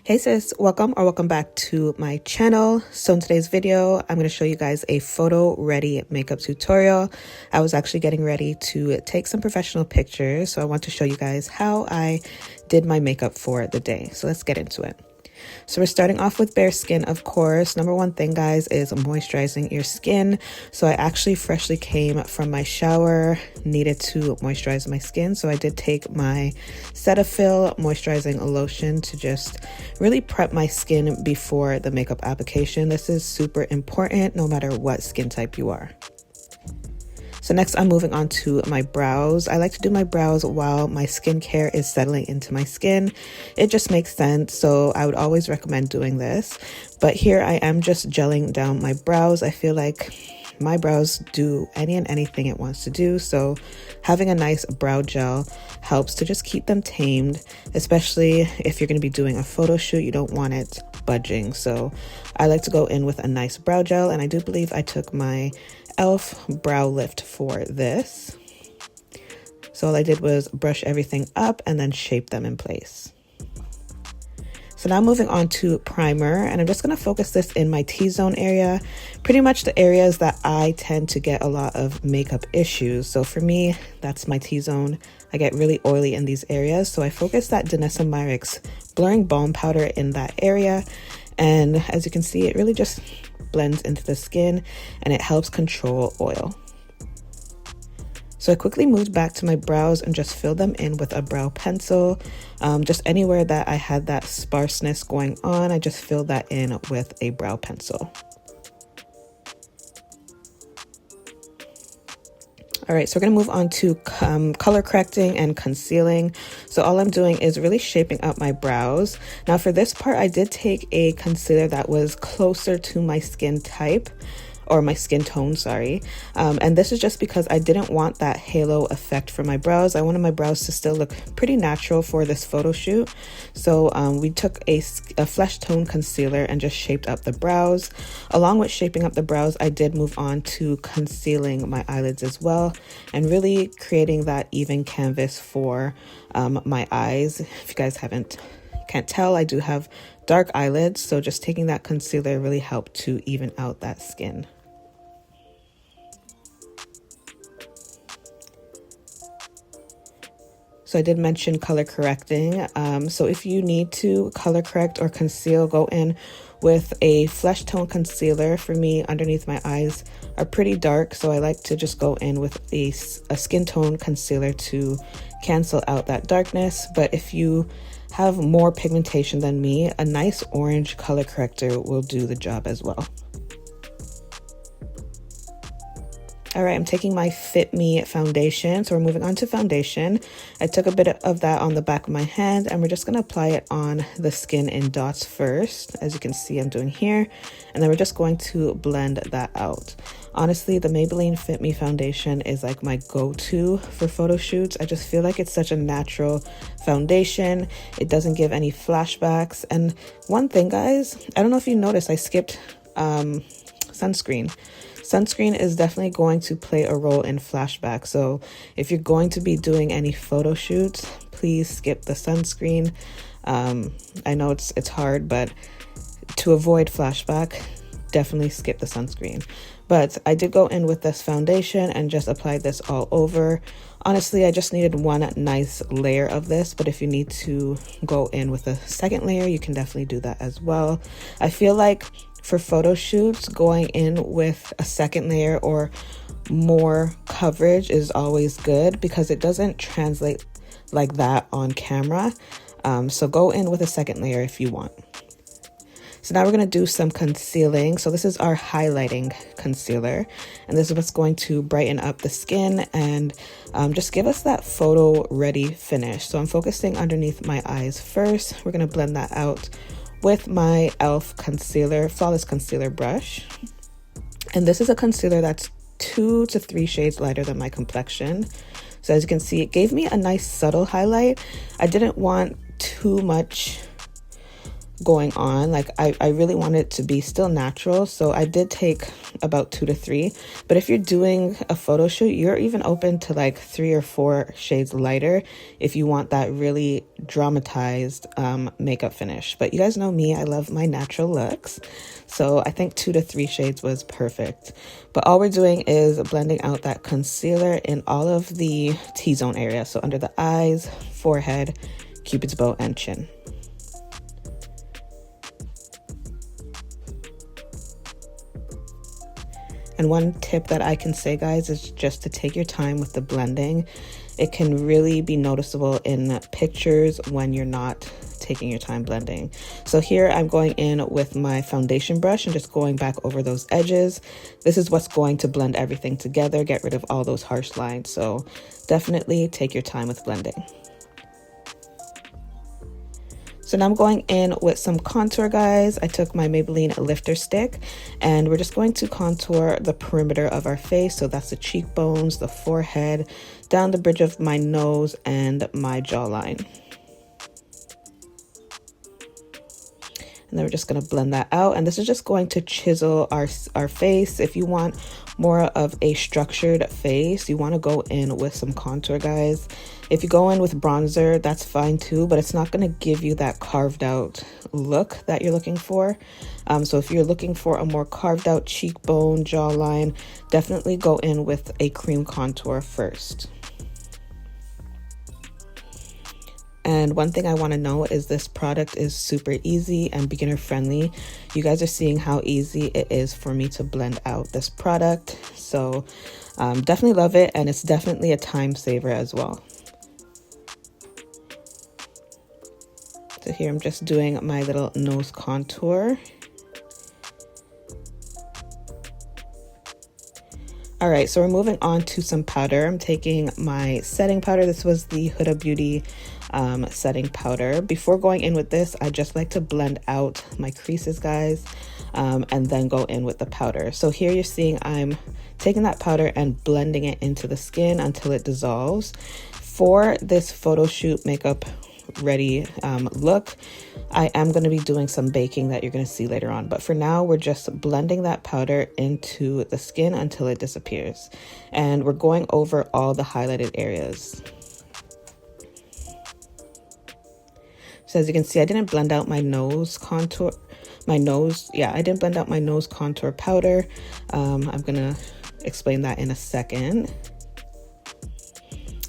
Hey sis, welcome back to my channel. So in today's video, I'm going to show you guys a photo ready makeup tutorial. I was actually getting ready to take some professional pictures, so I want to show you guys how I did my makeup for the day. So let's get into it. So we're starting off with bare skin, of course. Number one thing, guys, is moisturizing your skin. So I actually freshly came from my shower, needed to moisturize my skin. So I did take my Cetaphil moisturizing lotion to just really prep my skin before the makeup application. This is super important no matter what skin type you are. So next I'm moving on to my brows. I like to do my brows while my skincare is settling into my skin. It just makes sense, so I would always recommend doing this. But here I am just gelling down my brows. I feel like my brows do any and anything it wants to do, so having a nice brow gel helps to just keep them tamed, especially if you're going to be doing a photo shoot. You don't want it budging, so I like to go in with a nice brow gel, and I do believe I took my e.l.f. brow lift for this. So all I did was brush everything up and then shape them in place. So now moving on to primer, and I'm just going to focus this in my T-zone area, pretty much the areas that I tend to get a lot of makeup issues. So for me, that's my T-zone. I get really oily in these areas, so I focus that imanileemariee blurring balm powder in that area, and as you can see, it really just blends into the skin and it helps control oil. So I quickly moved back to my brows and just filled them in with a brow pencil. Just anywhere that I had that sparseness going on, I just filled that in with a brow pencil. All right, so we're gonna move on to color correcting and concealing. So all I'm doing is really shaping up my brows. Now for this part, I did take a concealer that was closer to my skin type, or my skin tone, sorry. And this is just because I didn't want that halo effect for my brows. I wanted my brows to still look pretty natural for this photo shoot. So we took a flesh tone concealer and just shaped up the brows. Along with shaping up the brows, I did move on to concealing my eyelids as well, and really creating that even canvas for my eyes. If you guys can't tell, I do have dark eyelids, so just taking that concealer really helped to even out that skin. So I did mention color correcting. So if you need to color correct or conceal, go in with a flesh tone concealer. For me, underneath my eyes are pretty dark, so I like to just go in with a skin tone concealer to cancel out that darkness. But if you have more pigmentation than me, a nice orange color corrector will do the job as well. All right, I'm taking my Fit Me foundation. So we're moving on to foundation. I took a bit of that on the back of my hand, and we're just gonna apply it on the skin in dots first, as you can see I'm doing here. And then we're just going to blend that out. Honestly, the Maybelline Fit Me foundation is like my go-to for photo shoots. I just feel like it's such a natural foundation. It doesn't give any flashbacks. And one thing, guys, I don't know if you noticed, I skipped sunscreen. Sunscreen is definitely going to play a role in flashback. So if you're going to be doing any photo shoots, please skip the sunscreen. I know it's hard, but to avoid flashback, definitely skip the sunscreen. But I did go in with this foundation and just applied this all over. Honestly, I just needed one nice layer of this, but if you need to go in with a second layer, you can definitely do that as well. I feel like for photo shoots, going in with a second layer or more coverage is always good because it doesn't translate like that on camera. So go in with a second layer if you want. So now we're going to do some concealing. So this is our highlighting concealer, and this is what's going to brighten up the skin and just give us that photo ready finish. So I'm focusing underneath my eyes first. We're going to blend that out with my e.l.f. concealer, flawless concealer brush. And this is a concealer that's 2 to 3 shades lighter than my complexion. So as you can see, it gave me a nice subtle highlight. I didn't want too much going on. Like I really want it to be still natural, so I did take about 2 to 3, but if you're doing a photo shoot, you're even open to like 3 or 4 shades lighter if you want that really dramatized makeup finish. But you guys know me, I love my natural looks, so I think 2 to 3 shades was perfect. But all we're doing is blending out that concealer in all of the T-zone area, so under the eyes, forehead, Cupid's bow, and chin. And one tip that I can say, guys, is just to take your time with the blending. It can really be noticeable in pictures when you're not taking your time blending. So here I'm going in with my foundation brush and just going back over those edges. This is what's going to blend everything together, get rid of all those harsh lines. So definitely take your time with blending. So now I'm going in with some contour, guys. I took my Maybelline lifter stick and we're just going to contour the perimeter of our face. So that's the cheekbones, the forehead, down the bridge of my nose and my jawline. And then we're just going to blend that out. And this is just going to chisel our face. If you want more of a structured face, you want to go in with some contour, guys. If you go in with bronzer, that's fine too, but it's not going to give you that carved out look that you're looking for. So if you're looking for a more carved out cheekbone, jawline, definitely go in with a cream contour first. And one thing I want to know is this product is super easy and beginner friendly. You guys are seeing how easy it is for me to blend out this product. So definitely love it, and it's definitely a time saver as well. So here I'm just doing my little nose contour. All right, so we're moving on to some powder. I'm taking my setting powder. This was the Huda Beauty setting powder. Before going in with this, I just like to blend out my creases, guys, and then go in with the powder. So here you're seeing I'm taking that powder and blending it into the skin until it dissolves. For this photo shoot makeup ready look, I am going to be doing some baking that you're going to see later on, but for now we're just blending that powder into the skin until it disappears, and we're going over all the highlighted areas. So as you can see, I didn't blend out my nose contour, I didn't blend out my nose contour powder. I'm gonna explain that in a second.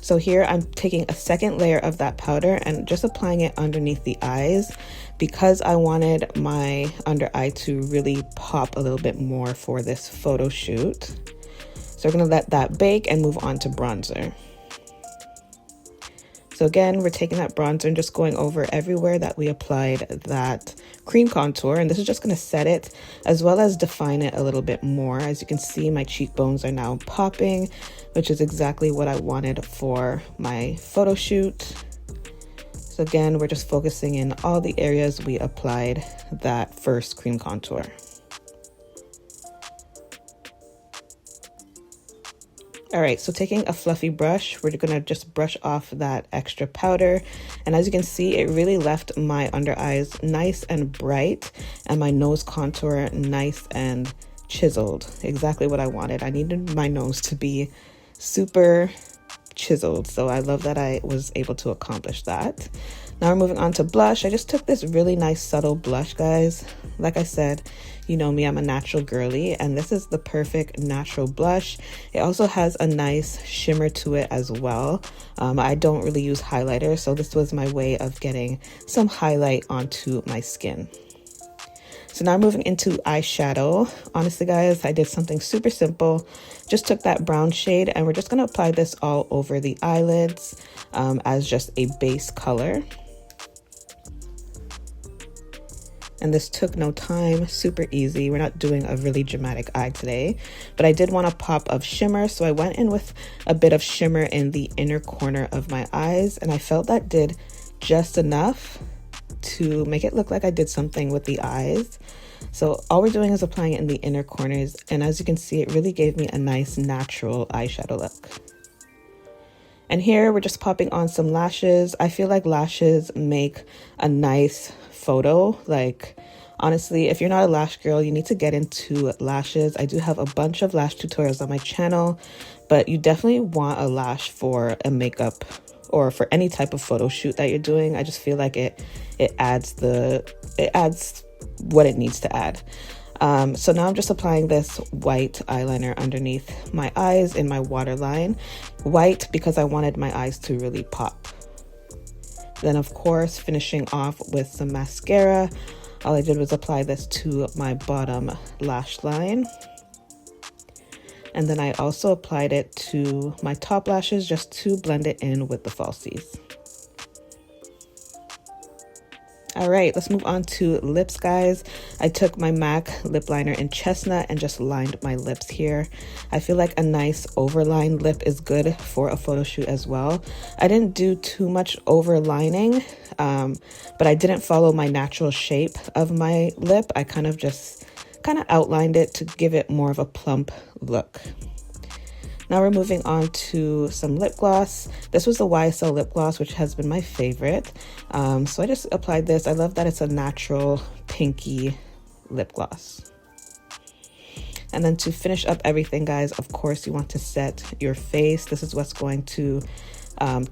So here I'm taking a second layer of that powder and just applying it underneath the eyes because I wanted my under eye to really pop a little bit more for this photo shoot. So we're gonna let that bake and move on to bronzer. So again, we're taking that bronzer and just going over everywhere that we applied that cream contour. And this is just going to set it as well as define it a little bit more. As you can see, my cheekbones are now popping, which is exactly what I wanted for my photo shoot. So again, we're just focusing in all the areas we applied that first cream contour. All right, so taking a fluffy brush, we're gonna just brush off that extra powder. And as you can see, it really left my under eyes nice and bright and my nose contour nice and chiseled. Exactly what I wanted. I needed my nose to be super chiseled. So I love that I was able to accomplish that. Now we're moving on to blush. I just took this really nice subtle blush, guys. Like I said, you know me, I'm a natural girly, and this is the perfect natural blush. It also has a nice shimmer to it as well. I don't really use highlighter, so this was my way of getting some highlight onto my skin. So now I'm moving into eyeshadow. Honestly, guys, I did something super simple. Just took that brown shade and we're just going to apply this all over the eyelids as just a base color. And this took no time, super easy. We're not doing a really dramatic eye today, but I did want a pop of shimmer. So I went in with a bit of shimmer in the inner corner of my eyes, and I felt that did just enough to make it look like I did something with the eyes. So all we're doing is applying it in the inner corners, and as you can see, it really gave me a nice natural eyeshadow look. And here we're just popping on some lashes. I feel like lashes make a nice photo. Like, honestly, if you're not a lash girl, you need to get into lashes. I do have a bunch of lash tutorials on my channel, but you definitely want a lash for a makeup or for any type of photo shoot that you're doing. I just feel like it adds what it needs to add. So now I'm just applying this white eyeliner underneath my eyes in my waterline. White because I wanted my eyes to really pop. Then of course, finishing off with some mascara. All I did was apply this to my bottom lash line. And then I also applied it to my top lashes just to blend it in with the falsies. All right, let's move on to lips, guys. I took my MAC lip liner in Chestnut and just lined my lips here. I feel like a nice overlined lip is good for a photo shoot as well. I didn't do too much overlining, but I didn't follow my natural shape of my lip. I kind of outlined it to give it more of a plump look. Now we're moving on to some lip gloss. This was the YSL lip gloss, which has been my favorite. So I just applied this. I love that it's a natural pinky lip gloss. And then to finish up everything, guys, of course, you want to set your face. This is what's going to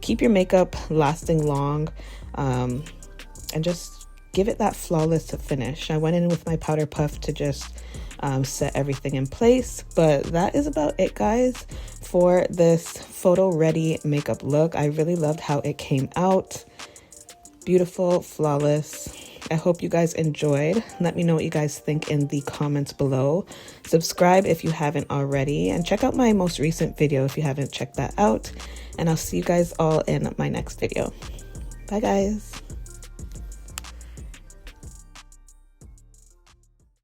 keep your makeup lasting long and just give it that flawless finish. I went in with my powder puff to just set everything in place, but that is about it, guys, for this photo ready makeup look. I really loved how it came out. Beautiful, flawless. I hope you guys enjoyed. Let me know what you guys think in the comments below. Subscribe if you haven't already, and check out my most recent video if you haven't checked that out. And I'll see you guys all in my next video. Bye, guys.